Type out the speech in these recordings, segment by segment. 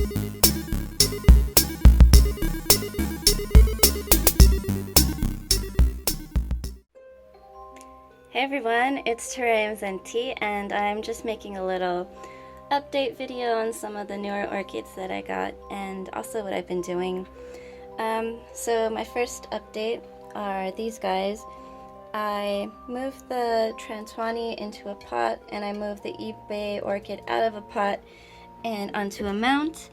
Hey everyone, it's Terrariums and Tea, and I'm just making a little update video on some of the newer orchids that I got and also what I've been doing. So my first update are these guys. I moved the Transwani into a pot, and I moved the eBay orchid out of a pot and onto a mount.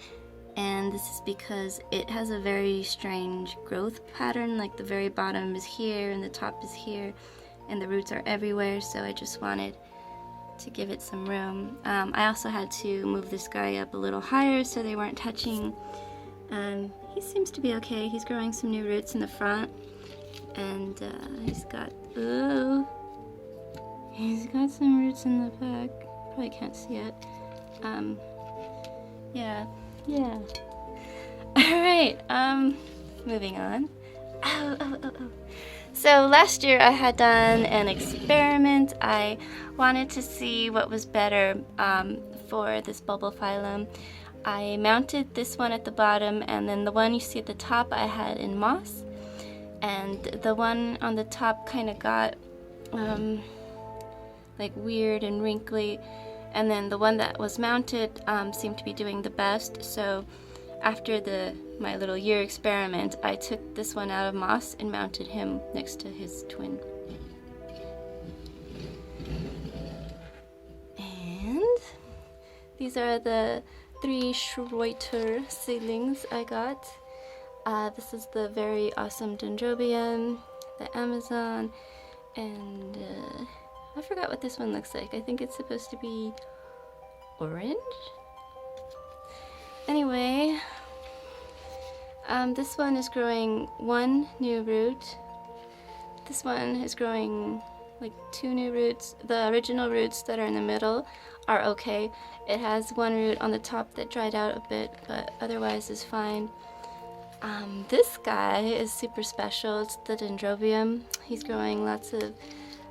And this is because it has a very strange growth pattern, like the very bottom is here and the top is here and the roots are everywhere, so I just wanted to give it some room. I also had to move this guy up a little higher so they weren't touching. He seems to be okay. He's growing some new roots in the front, and he's got some roots in the back. Probably can't see it. Yeah. Alright, moving on. So last year I had done an experiment. I wanted to see what was better for this bulbal phylum. I mounted this one at the bottom, and then the one you see at the top I had in moss, and the one on the top kind of got like weird and wrinkly, and then the one that was mounted seemed to be doing the best. So after my little year experiment, I took this one out of moss and mounted him next to his twin. And these are the 3 Schroeter seedlings I got. This is the very awesome Dendrobium, the Amazon, and I forgot what this one looks like. I think it's supposed to be orange? Anyway, this one is growing 1 new root. This one is growing like 2 new roots. The original roots that are in the middle are okay. It has 1 root on the top that dried out a bit, but otherwise is fine. This guy is super special. It's the Dendrobium. He's growing lots of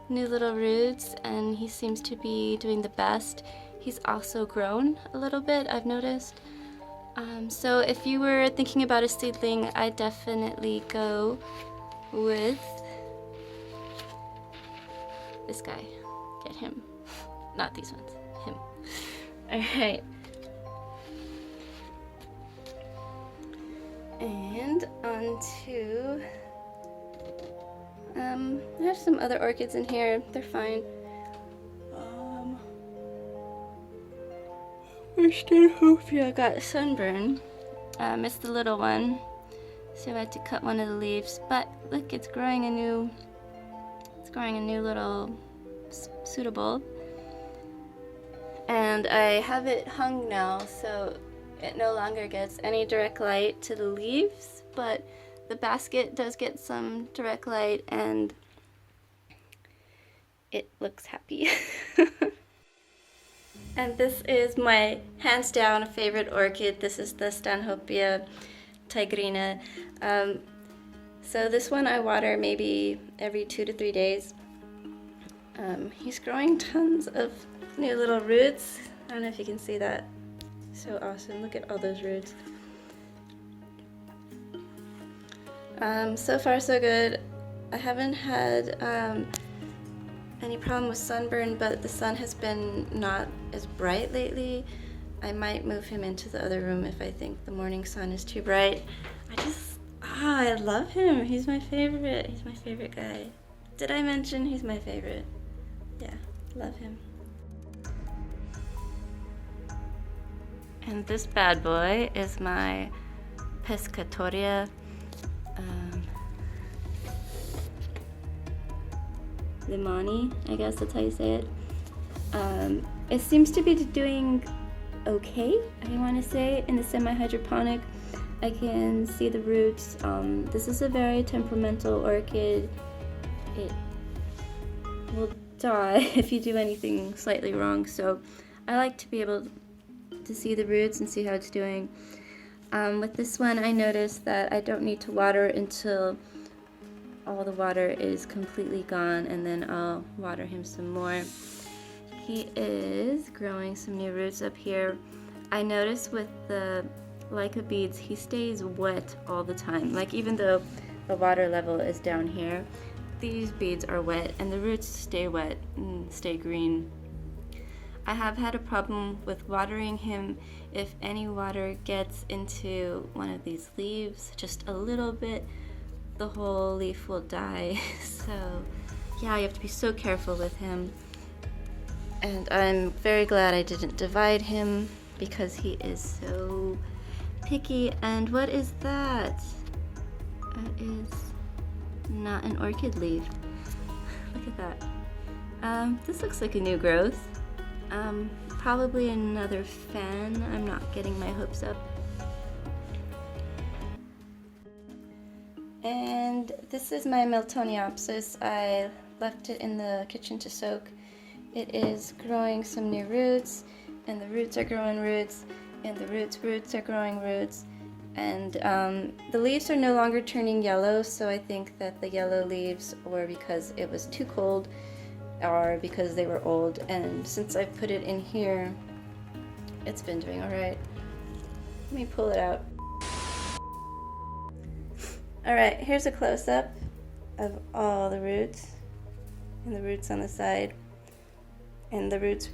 new little roots, and he seems to be doing the best. He's also grown a little bit, I've noticed. So if you were thinking about a seedling, I'd definitely go with this guy. Get him. Not these ones. Him. Alright. And on to... I have some other orchids in here. They're fine. I got sunburn. It's the little one, so I had to cut one of the leaves. But look, it's growing a new little pseudobulb, and I have it hung now, so it no longer gets any direct light to the leaves. But the basket does get some direct light, and it looks happy. And this is my hands down favorite orchid. This is the Stanhopeia tigrina. So this one I water maybe every 2 to 3 days. He's growing tons of new little roots. I don't know if you can see that. So awesome. Look at all those roots. So far so good. I haven't had any problem with sunburn, but the sun has been not as bright lately. I might move him into the other room if I think the morning sun is too bright. I love him. He's my favorite. He's my favorite guy. Did I mention he's my favorite? Yeah, love him. And this bad boy is my Pescatoria. Limani, I guess that's how you say it. It seems to be doing okay, I want to say, in the semi-hydroponic. I can see the roots. This is a very temperamental orchid. It will die if you do anything slightly wrong, so I like to be able to see the roots and see how it's doing. With this one, I noticed that I don't need to water until all the water is completely gone, and then I'll water him some more. He is growing some new roots up here. I noticed with the Lyca beads, he stays wet all the time. Like, even though the water level is down here, these beads are wet and the roots stay wet and stay green. I have had a problem with watering him. If any water gets into one of these leaves, just a little bit, the whole leaf will die. So yeah, you have to be so careful with him. And I'm very glad I didn't divide him because he is so picky. And what is that? That is not an orchid leaf. Look at that. This looks like a new growth. Probably another fan. I'm not getting my hopes up. And this is my Miltoniopsis. I left it in the kitchen to soak. It is growing some new roots, and the roots are growing roots, and the roots are growing roots. And the leaves are no longer turning yellow, so I think that the yellow leaves were because it was too cold or because they were old. And since I put it in here, it's been doing alright. Let me pull it out. Alright, here's a close-up of all the roots, and the roots on the side, and the roots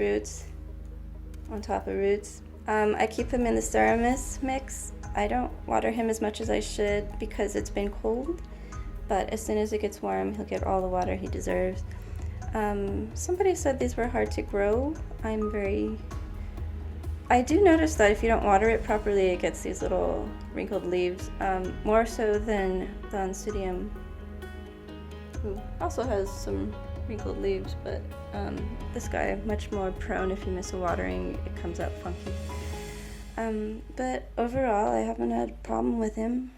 on top of roots. I keep him in the Ceramis mix. I don't water him as much as I should because it's been cold, but as soon as it gets warm, he'll get all the water he deserves. Somebody said these were hard to grow. I do notice that if you don't water it properly, it gets these little wrinkled leaves, more so than the Oncidium, who also has some wrinkled leaves, but this guy, much more prone if you miss a watering, it comes out funky. But overall, I haven't had a problem with him.